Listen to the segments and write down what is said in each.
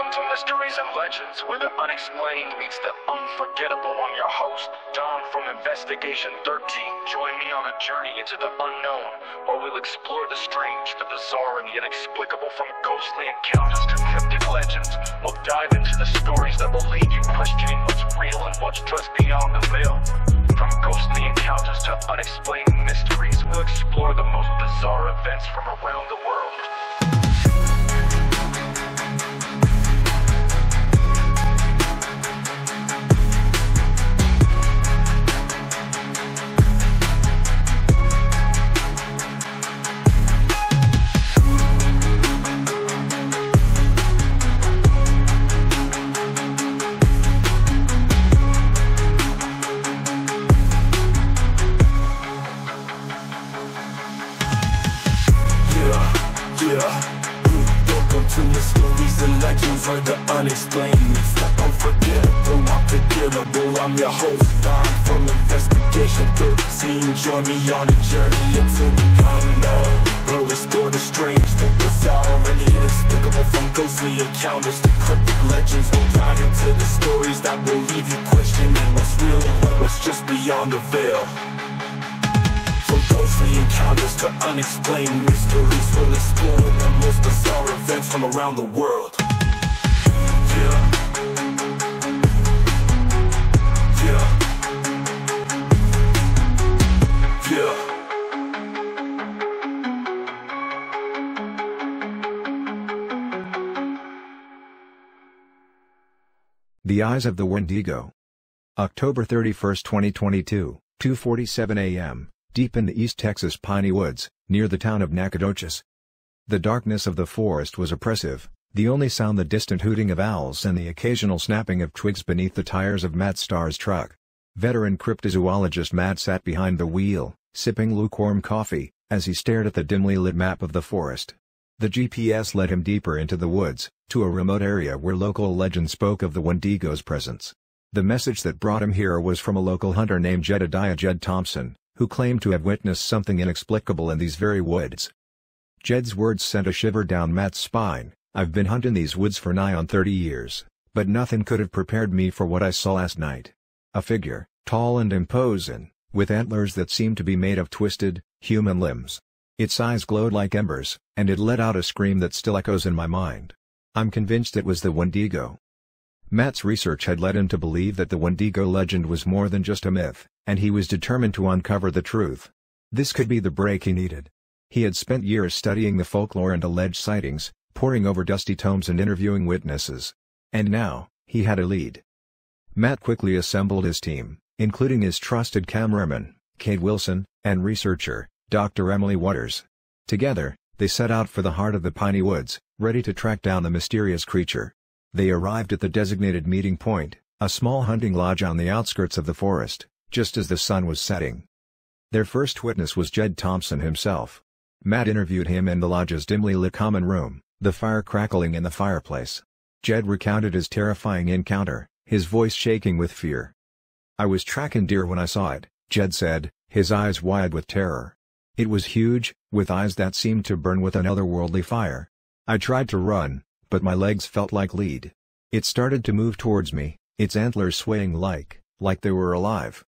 Welcome to Mysteries and Legends, where the unexplained meets the unforgettable. I'm your host, Don from Investigation 13. Join me on a journey into the unknown, where we'll explore the strange, the bizarre, and the inexplicable. From ghostly encounters to cryptic legends, we'll dive into the stories that will leave you questioning what's real and what's just beyond the veil. From ghostly encounters to unexplained mysteries, we'll explore the most bizarre events from around the world. Welcome to Mysteries and Legends, where the unexplained meets the unforgettable. Unforgettable. I'm your host, Don from Investigation 13. Join me on a journey into the unknown. We'll explore the strange, the bizarre, and the inexplicable. From ghostly encounters to cryptic legends, we'll dive into the stories that will leave you questioning what's real and what's just beyond the veil. From ghostly encounters to unexplained mysteries, we'll explore the most bizarre events from around the world. Yeah. The Eyes of the Wendigo. October 31, 2022, 2:47 a.m., deep in the East Texas piney woods, near the town of Nacogdoches. The darkness of the forest was oppressive, the only sound the distant hooting of owls and the occasional snapping of twigs beneath the tires of Matt Starr's truck. Veteran cryptozoologist Matt sat behind the wheel, sipping lukewarm coffee, as he stared at the dimly lit map of the forest. The GPS led him deeper into the woods, to a remote area where local legend spoke of the Wendigo's presence. The message that brought him here was from a local hunter named Jed Thompson, who claimed to have witnessed something inexplicable in these very woods. Jed's words sent a shiver down Matt's spine. "I've been hunting these woods for nigh on 30 years, but nothing could have prepared me for what I saw last night." A figure, tall and imposing, with antlers that seemed to be made of twisted, human limbs. Its eyes glowed like embers, and it let out a scream that still echoes in my mind. I'm convinced it was the Wendigo. Matt's research had led him to believe that the Wendigo legend was more than just a myth, and he was determined to uncover the truth. This could be the break he needed. He had spent years studying the folklore and alleged sightings, poring over dusty tomes and interviewing witnesses. And now, he had a lead. Matt quickly assembled his team, including his trusted cameraman, Kate Wilson, and researcher, Dr. Emily Waters. Together, they set out for the heart of the piney woods, ready to track down the mysterious creature. They arrived at the designated meeting point, a small hunting lodge on the outskirts of the forest, just as the sun was setting. Their first witness was Jed Thompson himself. Matt interviewed him in the lodge's dimly lit common room, the fire crackling in the fireplace. Jed recounted his terrifying encounter, his voice shaking with fear. "I was tracking deer when I saw it," Jed said, his eyes wide with terror. "It was huge, with eyes that seemed to burn with an otherworldly fire. I tried to run, but my legs felt like lead. It started to move towards me, its antlers swaying like they were alive."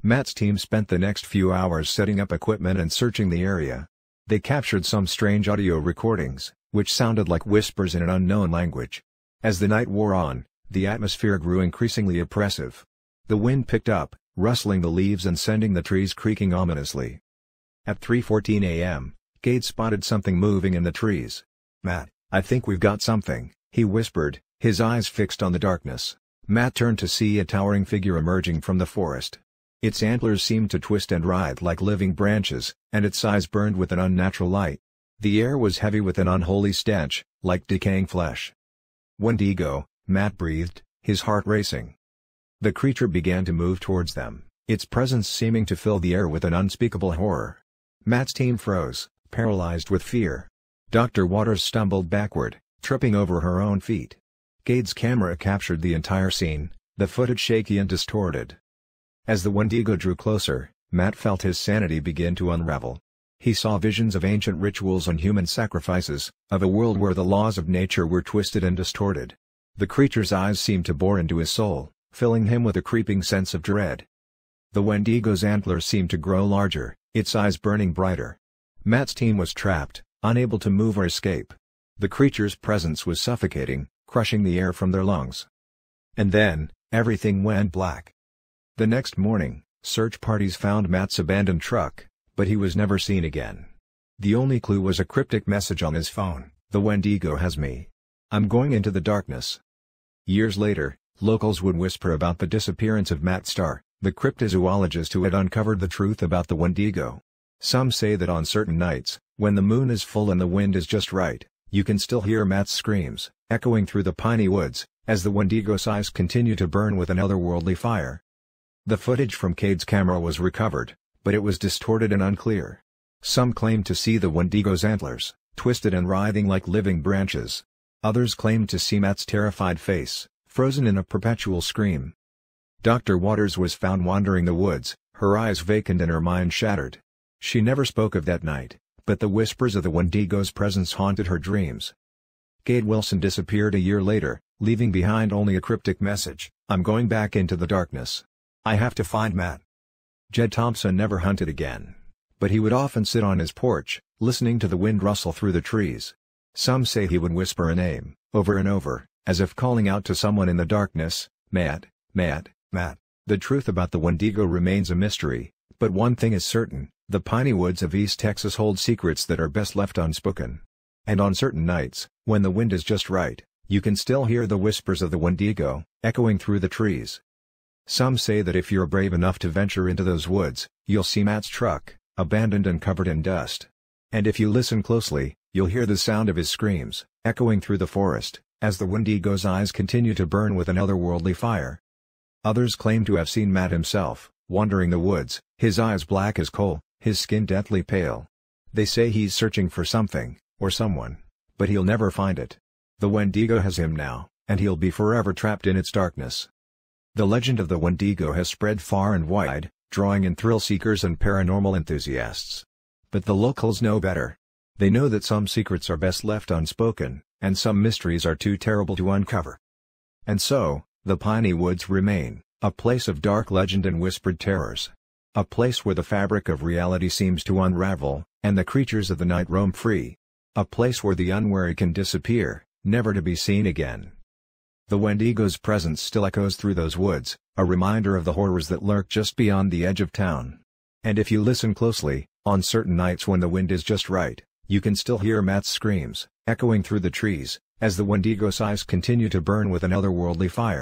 Matt's team spent the next few hours setting up equipment and searching the area. They captured some strange audio recordings, which sounded like whispers in an unknown language. As the night wore on, the atmosphere grew increasingly oppressive. The wind picked up, rustling the leaves and sending the trees creaking ominously. At 3:14 a.m., Gade spotted something moving in the trees. "Matt, I think we've got something," he whispered, his eyes fixed on the darkness. Matt turned to see a towering figure emerging from the forest. Its antlers seemed to twist and writhe like living branches, and its eyes burned with an unnatural light. The air was heavy with an unholy stench, like decaying flesh. "Wendigo," Matt breathed, his heart racing. The creature began to move towards them, its presence seeming to fill the air with an unspeakable horror. Matt's team froze, paralyzed with fear. Dr. Waters stumbled backward, tripping over her own feet. Gade's camera captured the entire scene, the footage shaky and distorted. As the Wendigo drew closer, Matt felt his sanity begin to unravel. He saw visions of ancient rituals and human sacrifices, of a world where the laws of nature were twisted and distorted. The creature's eyes seemed to bore into his soul, filling him with a creeping sense of dread. The Wendigo's antlers seemed to grow larger, its eyes burning brighter. Matt's team was trapped, unable to move or escape. The creature's presence was suffocating, crushing the air from their lungs. And then, everything went black. The next morning, search parties found Matt's abandoned truck, but he was never seen again. The only clue was a cryptic message on his phone: "The Wendigo has me. I'm going into the darkness." Years later, locals would whisper about the disappearance of Matt Starr, the cryptozoologist who had uncovered the truth about the Wendigo. Some say that on certain nights, when the moon is full and the wind is just right, you can still hear Matt's screams, echoing through the piney woods, as the Wendigo's eyes continue to burn with an otherworldly fire. The footage from Cade's camera was recovered, but it was distorted and unclear. Some claimed to see the Wendigo's antlers, twisted and writhing like living branches. Others claimed to see Matt's terrified face, frozen in a perpetual scream. Dr. Waters was found wandering the woods, her eyes vacant and her mind shattered. She never spoke of that night, but the whispers of the Wendigo's presence haunted her dreams. Cade Wilson disappeared a year later, leaving behind only a cryptic message: "I'm going back into the darkness. I have to find Matt." Jed Thompson never hunted again. But he would often sit on his porch, listening to the wind rustle through the trees. Some say he would whisper a name, over and over, as if calling out to someone in the darkness: "Matt, Matt, Matt." The truth about the Wendigo remains a mystery, but one thing is certain: the piney woods of East Texas hold secrets that are best left unspoken. And on certain nights, when the wind is just right, you can still hear the whispers of the Wendigo, echoing through the trees. Some say that if you're brave enough to venture into those woods, you'll see Matt's truck, abandoned and covered in dust. And if you listen closely, you'll hear the sound of his screams, echoing through the forest, as the Wendigo's eyes continue to burn with an otherworldly fire. Others claim to have seen Matt himself, wandering the woods, his eyes black as coal, his skin deathly pale. They say he's searching for something, or someone, but he'll never find it. The Wendigo has him now, and he'll be forever trapped in its darkness. The legend of the Wendigo has spread far and wide, drawing in thrill seekers and paranormal enthusiasts. But the locals know better. They know that some secrets are best left unspoken, and some mysteries are too terrible to uncover. And so, the piney woods remain, a place of dark legend and whispered terrors. A place where the fabric of reality seems to unravel, and the creatures of the night roam free. A place where the unwary can disappear, never to be seen again. The Wendigo's presence still echoes through those woods, a reminder of the horrors that lurk just beyond the edge of town. And if you listen closely, on certain nights when the wind is just right, you can still hear Matt's screams, echoing through the trees, as the Wendigo's eyes continue to burn with an otherworldly fire.